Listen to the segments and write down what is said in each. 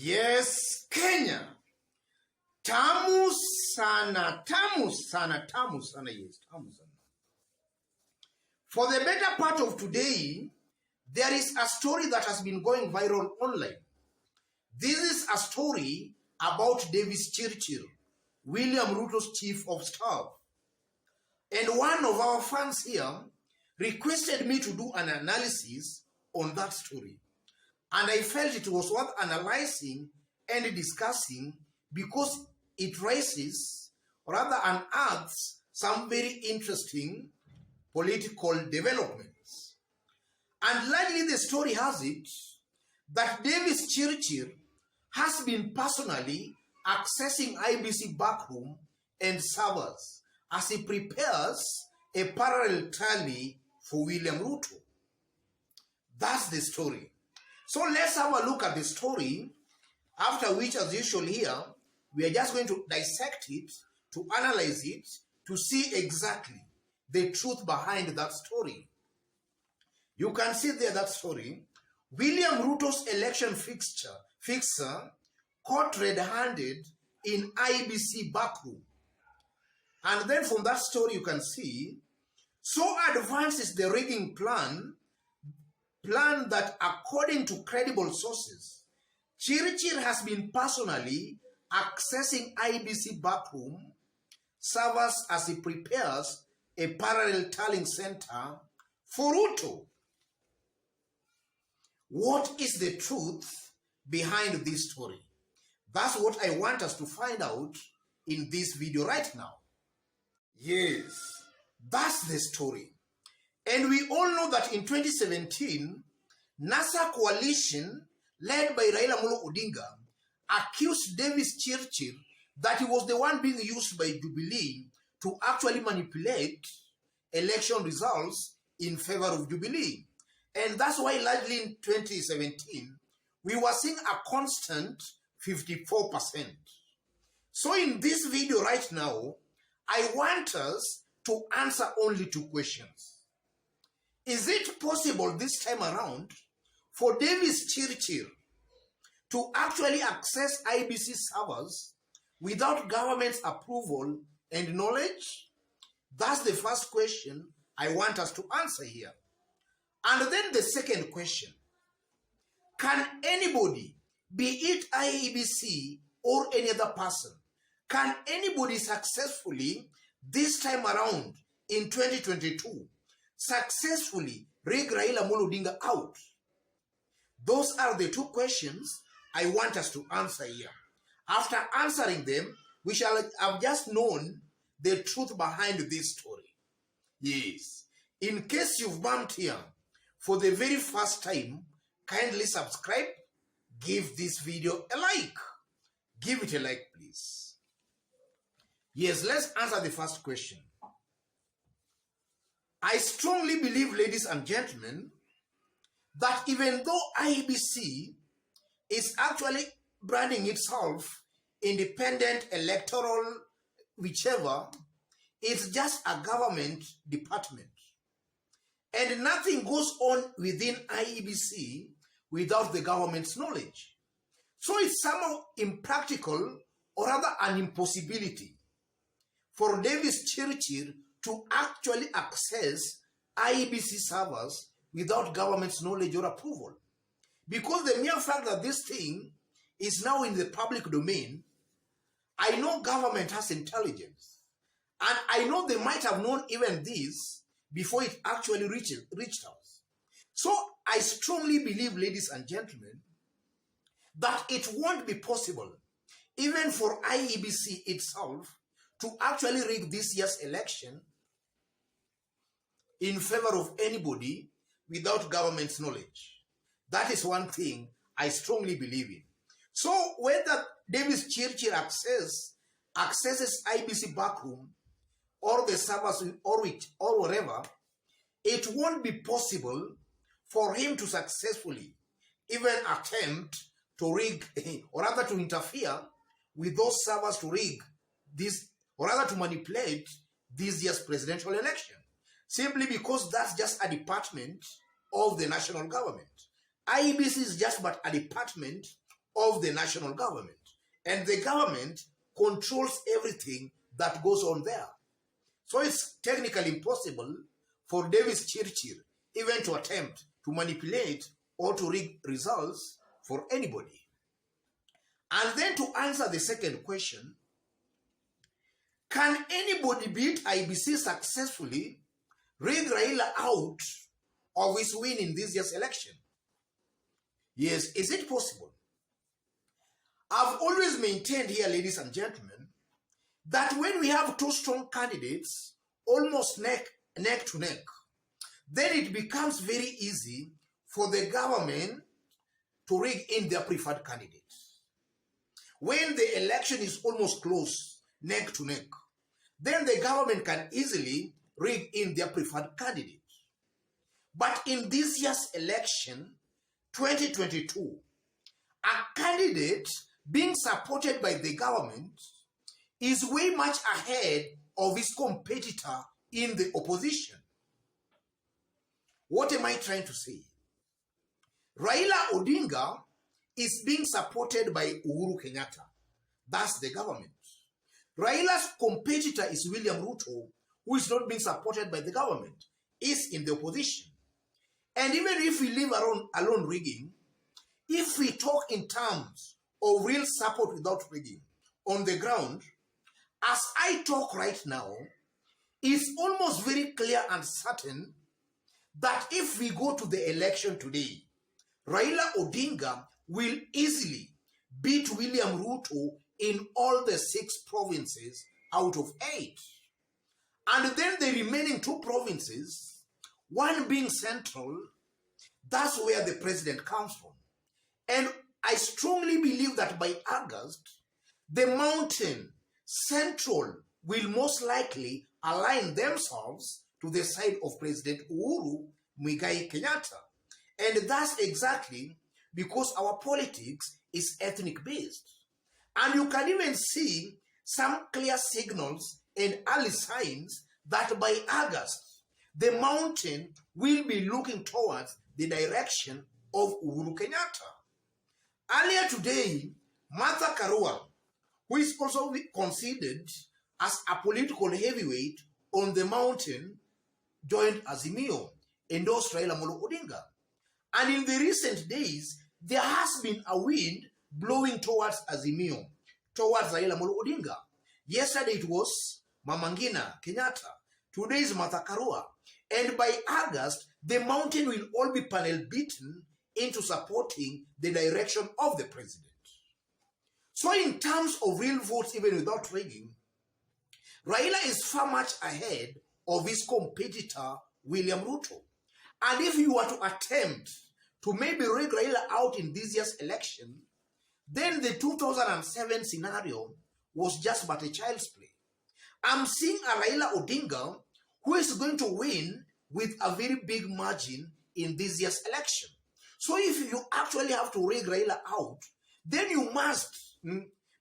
Yes, Kenya. Tamu sana, yes, tamu sana. For the better part of today, there is a story that has been going viral online. This is a story about Davis Chirchir, William Ruto's chief of staff. And one of our fans here requested me to do an analysis on that story. And I felt it was worth analyzing and discussing because it raises, or rather unearths, some very interesting political developments. And likely the story has it that Davis Chirchir has been personally accessing IEBC backroom and servers as he prepares a parallel tally for William Ruto. That's the story. So let's have a look at the story, after which, as usual here, we are just going to dissect it, to analyze it, to see exactly the truth behind that story. You can see there that story. William Ruto's election fixer caught red-handed in IEBC backroom. And then from that story you can see, so advanced is the rigging plan that, according to credible sources, Chirchir has been personally accessing IEBC backroom servers as he prepares a parallel tallying center for Ruto. What is the truth behind this story? That's what I want us to find out in this video right now. Yes, that's the story. And we all know that in 2017, NASA coalition led by Raila Amolo Odinga accused Davis Chirchir that he was the one being used by Jubilee to actually manipulate election results in favor of Jubilee. And that's why largely in 2017, we were seeing a constant 54%. So in this video right now, I want us to answer only two questions. Is it possible this time around for Davis Chirchir to actually access IEBC servers without government's approval and knowledge? That's the first question I want us to answer here. And then the second question, can anybody, be it IEBC or any other person, can anybody successfully, this time around in 2022, successfully rig Raila Amolo Odinga out? Those are the two questions I want us to answer here. After answering them, we shall have just known the truth behind this story. Yes. In case you've bumped here for the very first time, kindly subscribe, give this video a like. Give it a like, please. Yes, let's answer the first question. I strongly believe, ladies and gentlemen, that even though IEBC is actually branding itself independent, electoral, whichever, it's just a government department. And nothing goes on within IEBC without the government's knowledge. So it's somehow impractical, or rather an impossibility, for Davis Chirchir to actually access IEBC servers without government's knowledge or approval. Because the mere fact that this thing is now in the public domain, I know government has intelligence. And I know they might have known even this before it actually reached us. So I strongly believe, ladies and gentlemen, that it won't be possible, even for IEBC itself, to actually rig this year's election in favor of anybody without government's knowledge. That is one thing I strongly believe in. So whether Davis Chirchir accesses IEBC backroom or the servers or whatever, it won't be possible for him to successfully even attempt to rig, or rather to interfere with those servers to rig this, or rather to manipulate this year's presidential election, simply because that's just a department of the national government. IEBC is just but a department of the national government. And the government controls everything that goes on there. So it's technically impossible for Davis Chirchir even to attempt to manipulate or to rig results for anybody. And then to answer the second question, can anybody beat IEBC successfully, rig Raila out of his win in this year's election? Yes, is it possible? I've always maintained here, ladies and gentlemen, that when we have two strong candidates almost neck to neck, then it becomes very easy for the government to rig in their preferred candidates. When the election is almost close, neck to neck, then the government can easily rig in their preferred candidate. But in this year's election, 2022, a candidate being supported by the government is way much ahead of his competitor in the opposition. What am I trying to say? Raila Odinga is being supported by Uhuru Kenyatta. That's the government. Raila's competitor is William Ruto, who is not being supported by the government, is in the opposition. And even if we leave alone rigging, if we talk in terms of real support without rigging on the ground, as I talk right now, it's almost very clear and certain that if we go to the election today, Raila Odinga will easily beat William Ruto in all the 6 provinces out of 8. And then the remaining 2 provinces, one being central, that's where the president comes from. And I strongly believe that by August, the mountain central will most likely align themselves to the side of President Uhuru Muigai Kenyatta. And that's exactly because our politics is ethnic based. And you can even see some clear signals and early signs that by August, the mountain will be looking towards the direction of Uhuru Kenyatta. Earlier today, Martha Karua, who is also considered as a political heavyweight on the mountain, joined Azimio, endorsed Raila Amolo Odinga. And in the recent days, there has been a wind blowing towards Azimio, towards Raila Amolo Odinga. Yesterday it was Mama Ngina Kenyatta. Today is Martha Karua. And by August, the mountain will all be panel beaten into supporting the direction of the president. So in terms of real votes, even without rigging, Raila is far much ahead of his competitor, William Ruto. And if you were to attempt to maybe rig Raila out in this year's election, then the 2007 scenario was just but a child's play. I'm seeing a Raila Odinga who is going to win with a very big margin in this year's election. So if you actually have to rig Raila out, then you must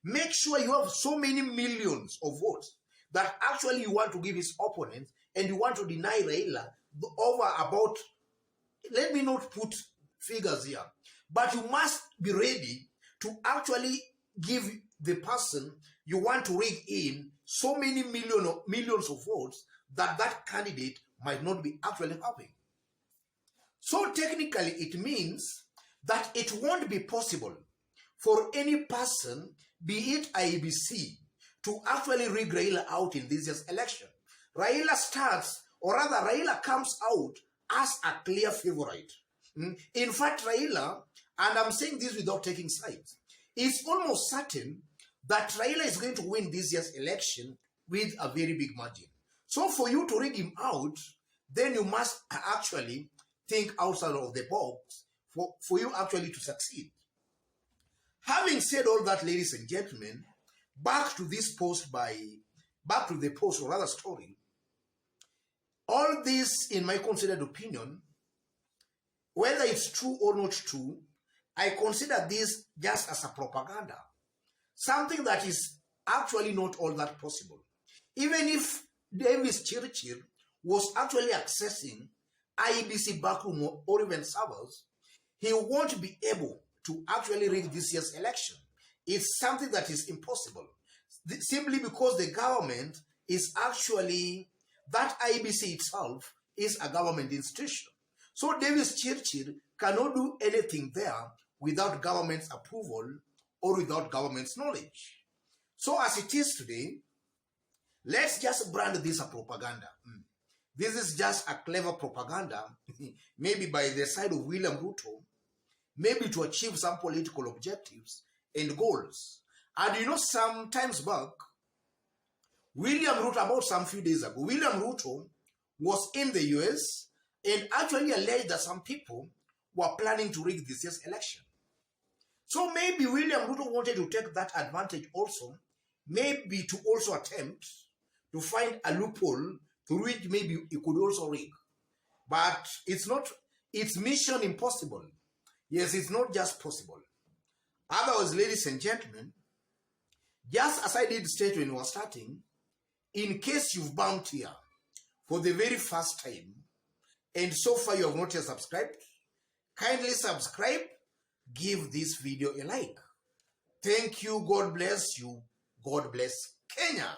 make sure you have so many millions of votes that actually you want to give his opponent and you want to deny Raila over about, let me not put figures here, but you must be ready to actually give the person you want to rig in so many millions of votes that that candidate might not be actually having. So technically it means that it won't be possible for any person, be it IEBC, to actually rig Raila out in this year's election. Raila starts, or rather Raila comes out as a clear favorite. In fact, Raila, and I'm saying this without taking sides, it's almost certain that Raila is going to win this year's election with a very big margin. So for you to rig him out, then you must actually think outside of the box for you actually to succeed. Having said all that, ladies and gentlemen, back to the post or rather story. All this, in my considered opinion, whether it's true or not true, I consider this just as a propaganda. Something that is actually not all that possible. Even if Davis Chirchir was actually accessing IEBC backroom or even servers, he won't be able to actually rig this year's election. It's something that is impossible. Simply because the government is actually, that IEBC itself is a government institution. So Davis Chirchir cannot do anything there without government's approval or without government's knowledge. So as it is today, let's just brand this a propaganda. This is just a clever propaganda, maybe by the side of William Ruto, maybe to achieve some political objectives and goals. And you know, some times back, William Ruto, about some few days ago, William Ruto was in the US and actually alleged that some people were planning to rig this year's election. So maybe William Ruto wanted to take that advantage also, maybe to also attempt to find a loophole through which maybe he could also rig. But it's not, it's mission impossible. Yes, it's not just possible. Otherwise, ladies and gentlemen, just as I did state when we were starting, in case you've bumped here for the very first time, and so far you have not yet subscribed, kindly subscribe, give this video a like. Thank you, God bless you, God bless Kenya.